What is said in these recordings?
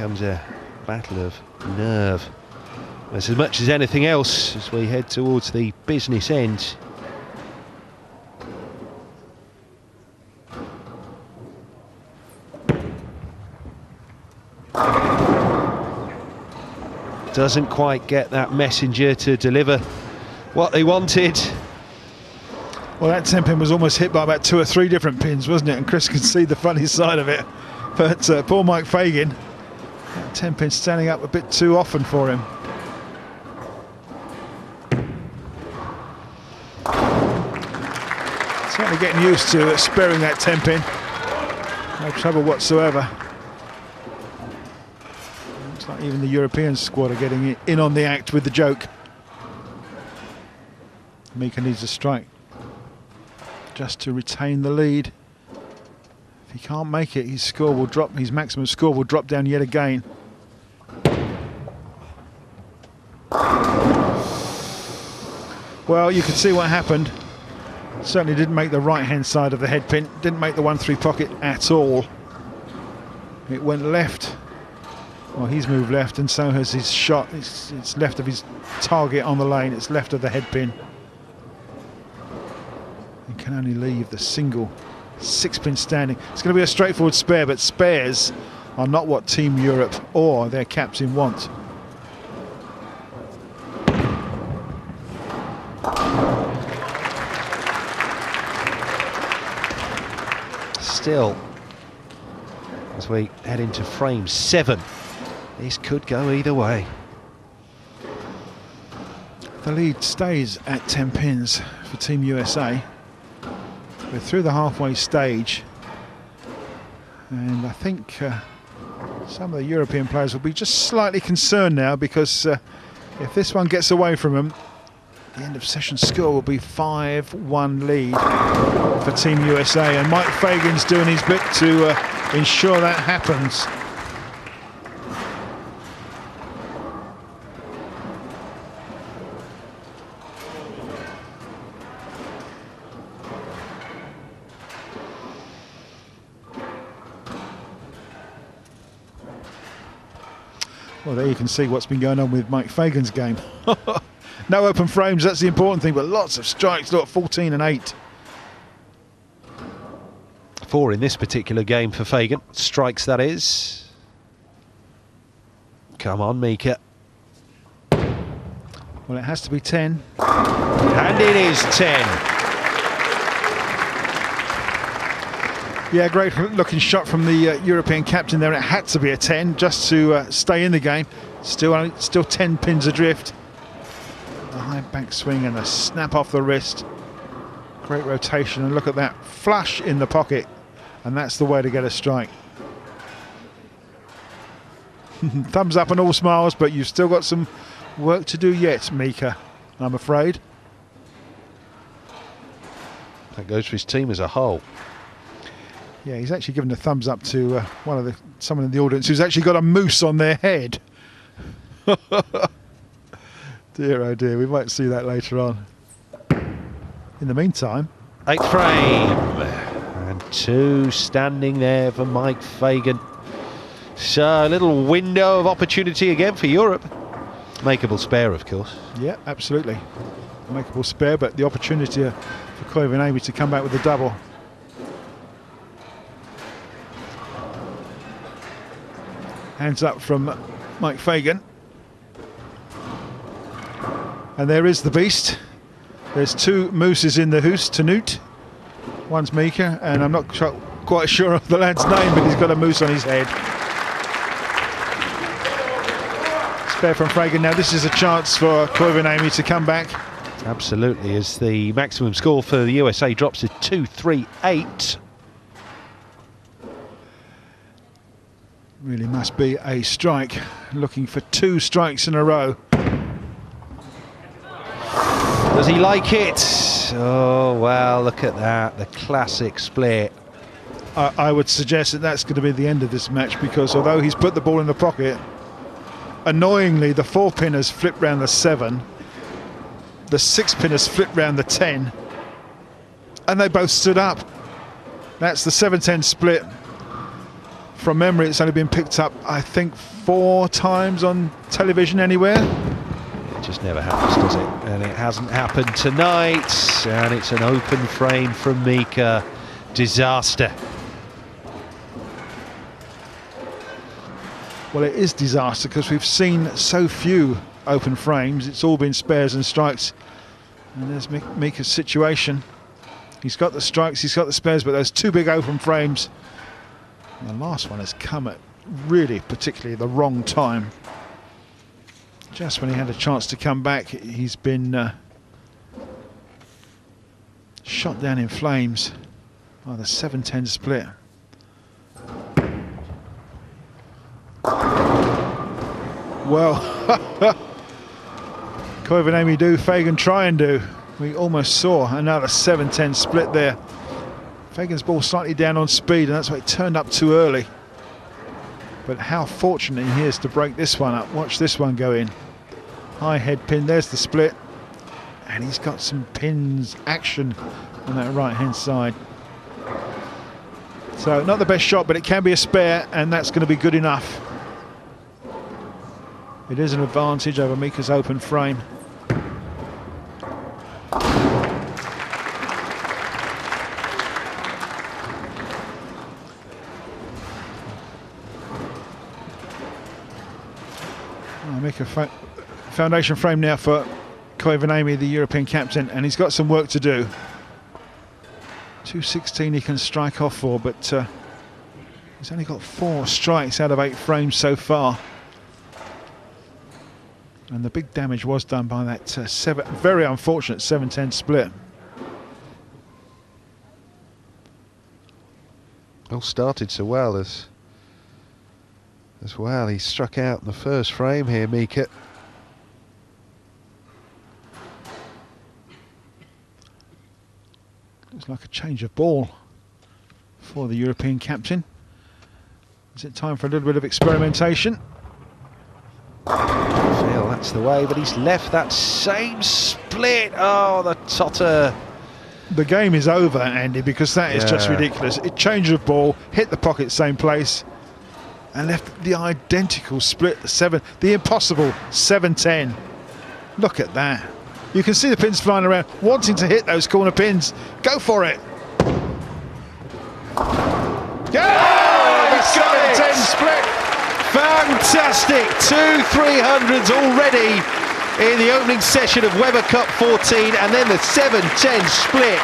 becomes a battle of nerve. As much as anything else, as we head towards the business end. Doesn't quite get that messenger to deliver what they wanted. Well, that 10-pin was almost hit by about 2 or 3 different pins, wasn't it? And Chris can see the funny side of it. But poor Mike Fagan, that 10-pin standing up a bit too often for him. Certainly getting used to sparing that 10-pin. No trouble whatsoever. Looks like even the European squad are getting in on the act with the joke. Mika needs a strike just to retain the lead. If he can't make it, his score will drop. His maximum score will drop down yet again. Well, you can see what happened. Certainly didn't make the right-hand side of the head pin. Didn't make the 1-3 pocket at all. It went left. Well, he's moved left, and so has his shot. It's left of his target on the lane. It's left of the head pin. He can only leave the single 6-pin standing. It's going to be a straightforward spare, but spares are not what Team Europe or their captain want. Still, as we head into frame 7, this could go either way. The lead stays at 10 pins for Team USA. We're through the halfway stage, and I think some of the European players will be just slightly concerned now, because if this one gets away from them, the end of session score will be 5-1 lead for Team USA, and Mike Fagan's doing his bit to ensure that happens. Well, there you can see what's been going on with Mike Fagan's game. No open frames, that's the important thing, but lots of strikes. Look, 14 and 8. 4 in this particular game for Fagan. Strikes, that is. Come on, Mika. Well, it has to be 10. And it is 10. Yeah, great looking shot from the European captain there. It had to be a 10 just to stay in the game. Still 10 pins adrift. A high back swing and a snap off the wrist. Great rotation, and look at that flush in the pocket, and that's the way to get a strike. Thumbs up and all smiles, but you've still got some work to do yet, Mika, I'm afraid. That goes for his team as a whole. Yeah, he's actually given a thumbs up to someone in the audience who's actually got a moose on their head. Dear oh dear, we might see that later on. In the meantime, 8th frame, and 2 standing there for Mike Fagan. So a little window of opportunity again for Europe. Makeable spare, of course. Yeah, absolutely. Makeable spare, but the opportunity for Koivuniemi to come back with a double. Hands up from Mike Fagan. And there is the beast. There's 2 mooses in the hoose to Newt. One's Mika, and I'm not quite sure of the lad's name, but he's got a moose on his head. Spare from Fagan. Now this is a chance for Koivuniemi to come back. Absolutely, as the maximum score for the USA drops to 2-3-8. Really must be a strike. Looking for 2 strikes in a row. Does he like it? Oh, wow, look at that. The classic split. I would suggest that that's going to be the end of this match, because although he's put the ball in the pocket, annoyingly, the 4-pin has flipped round the 7. The 6-pin has flipped round the 10. And they both stood up. That's the 7-10 split. from memory, it's only been picked up, I think, 4 times on television anywhere. It just never happens, does it? And it hasn't happened tonight. And it's an open frame from Mika. Disaster. Well, it is disaster because we've seen so few open frames. It's all been spares and strikes. And there's Mika's situation. He's got the strikes, he's got the spares, but those 2 big open frames. And the last one has come at really particularly the wrong time. Just when he had a chance to come back, he's been shot down in flames by the 7-10 split. Well, Koivuniemi do, Fagan try and do. We almost saw another 7-10 split there. Fagan's ball slightly down on speed, and that's why it turned up too early. But how fortunate he is to break this one up. Watch this one go in. High head pin, there's the split. And he's got some pins action on that right-hand side. So not the best shot, but it can be a spare, and that's going to be good enough. It is an advantage over Mika's open frame. Mika foundation frame now for Koivuniemi, the European captain, and he's got some work to do. 216 he can strike off for, but he's only got 4 strikes out of 8 frames so far. And the big damage was done by that very unfortunate 7-10 split. All started so well as well. He struck out in the first frame here, Mika. Looks like a change of ball for the European captain. Is it time for a little bit of experimentation? I feel that's the way, but he's left that same split. Oh, the totter. The game is over, Andy, because that is just ridiculous. It changed of ball, hit the pocket, same place, and left the identical split, the impossible 7-10. Look at that. You can see the pins flying around, wanting to hit those corner pins. Go for it. Yeah! The 7-10 split. Fantastic. 2 300s already in the opening session of Weber Cup 14, and then the 7-10 split.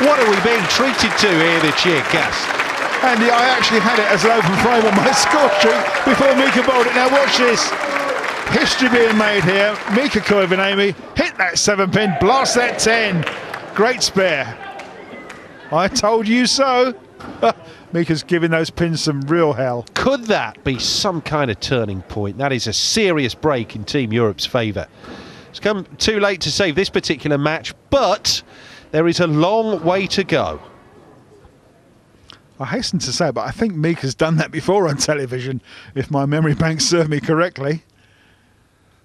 What are we being treated to here, the Cheercast? Andy, I actually had it as an open frame on my score sheet before Mika bowled it. Now watch this. History being made here. Mika Koivuniemi hit that 7-pin, blast that 10. Great spare. I told you so. Mika's giving those pins some real hell. Could that be some kind of turning point? That is a serious break in Team Europe's favour. It's come too late to save this particular match, but there is a long way to go. I hasten to say, but I think Mika's done that before on television, if my memory banks serve me correctly.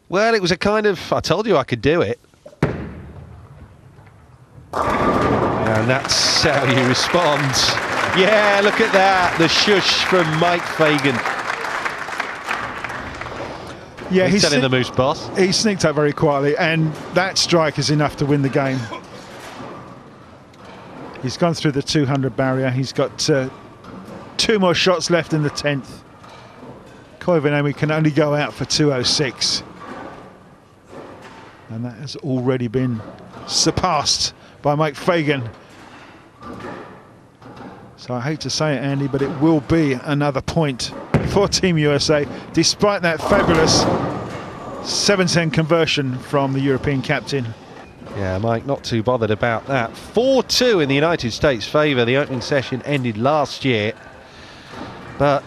Well, it was a kind of, I told you I could do it. And that's how you respond. Yeah, look at that, the shush from Mike Fagan. Yeah, he's telling the Moose boss. He sneaked up very quietly, and that strike is enough to win the game. He's gone through the 200 barrier. He's got 2 more shots left in the 10th. Koivuniemi can only go out for 206. And that has already been surpassed by Mike Fagan. So I hate to say it, Andy, but it will be another point for Team USA, despite that fabulous 7-10 conversion from the European captain. Yeah, Mike, not too bothered about that. 4-2 in the United States' favour. The opening session ended last year. But...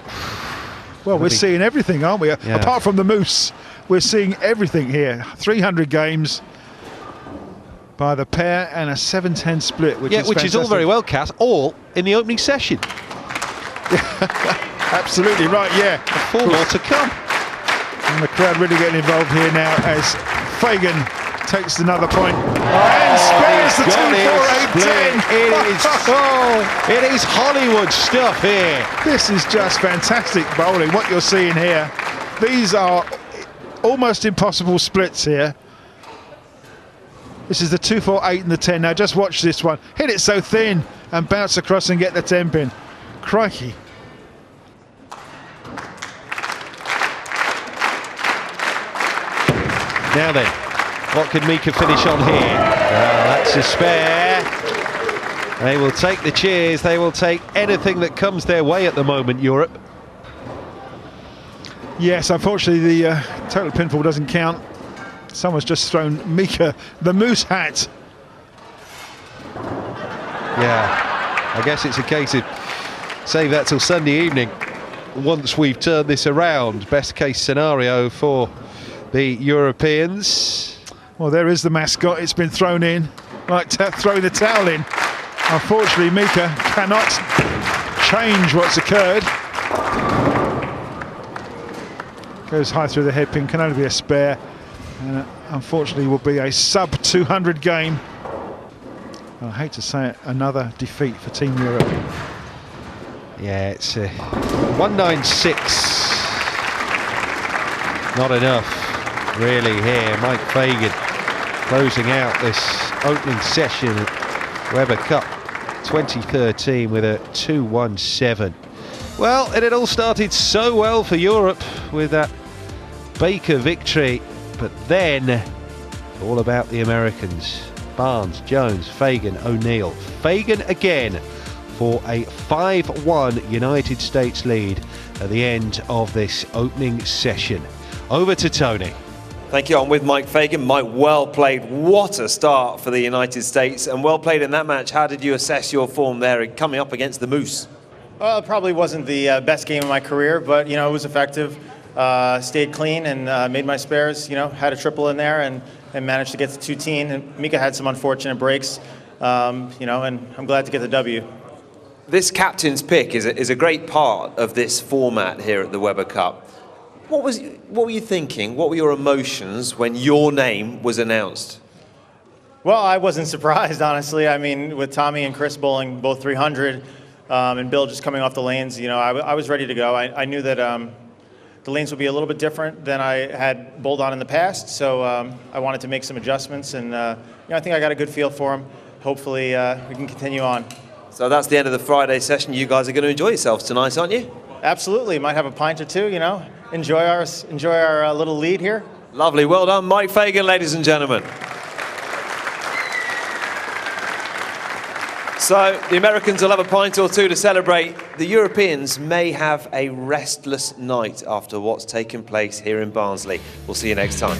well, we're seeing everything, aren't we? Yeah. Apart from the Moose, we're seeing everything here. 300 games by the pair and a 7-10 split, which is fantastic. Is all very well, Cass, all in the opening session. Absolutely right, yeah. 4 more to come. And the crowd really getting involved here now as Fagan takes another point and spares the 2-4-8-10. It is Hollywood stuff here. This is just fantastic bowling, what you're seeing here. These are almost impossible splits here. This is the 2-4-8 and the 10. Now just watch this one. Hit it so thin and bounce across and get the 10 pin. Crikey. Now then, what can Mika finish on here? That's a spare. They will take the cheers. They will take anything that comes their way at the moment, Europe. Yes, unfortunately the total pinfall doesn't count. Someone's just thrown Mika the moose hat. Yeah, I guess it's a case of save that till Sunday evening once we've turned this around. Best case scenario for the Europeans. Well, there is the mascot. It's been thrown in, like throw the towel in. Unfortunately, Mika cannot change what's occurred. Goes high through the headpin, can only be a spare. And unfortunately will be a sub-200 game. I hate to say it, another defeat for Team Europe. Yeah, it's 196. Not enough, really, here. Mike Fagan closing out this opening session at Weber Cup 2013 with a 217. Well, and it all started so well for Europe with that Baker victory. But then, all about the Americans. Barnes, Jones, Fagan, O'Neill. Fagan again for a 5-1 United States lead at the end of this opening session. Over to Tony. Thank you. I'm with Mike Fagan. Mike, well played. What a start for the United States, and well played in that match. How did you assess your form there coming up against the Moose? Well, it probably wasn't the best game of my career, but, you know, it was effective. Stayed clean and made my spares, you know, had a triple in there and managed to get to 2-10. And Mika had some unfortunate breaks, you know, and I'm glad to get the W. This captain's pick is a great part of this format here at the Weber Cup. What were you thinking? What were your emotions when your name was announced? Well, I wasn't surprised, honestly. I mean, with Tommy and Chris bowling both 300 and Bill just coming off the lanes, you know, I was ready to go. I knew that the lanes would be a little bit different than I had bowled on in the past, so I wanted to make some adjustments, and you know, I think I got a good feel for them. Hopefully we can continue on. So that's the end of the Friday session. You guys are going to enjoy yourselves tonight, aren't you? Absolutely. Might have a pint or two, you know. Enjoy our little lead here. Lovely. Well done, Mike Fagan, ladies and gentlemen. So the Americans will have a pint or two to celebrate. The Europeans may have a restless night after what's taken place here in Barnsley. We'll see you next time.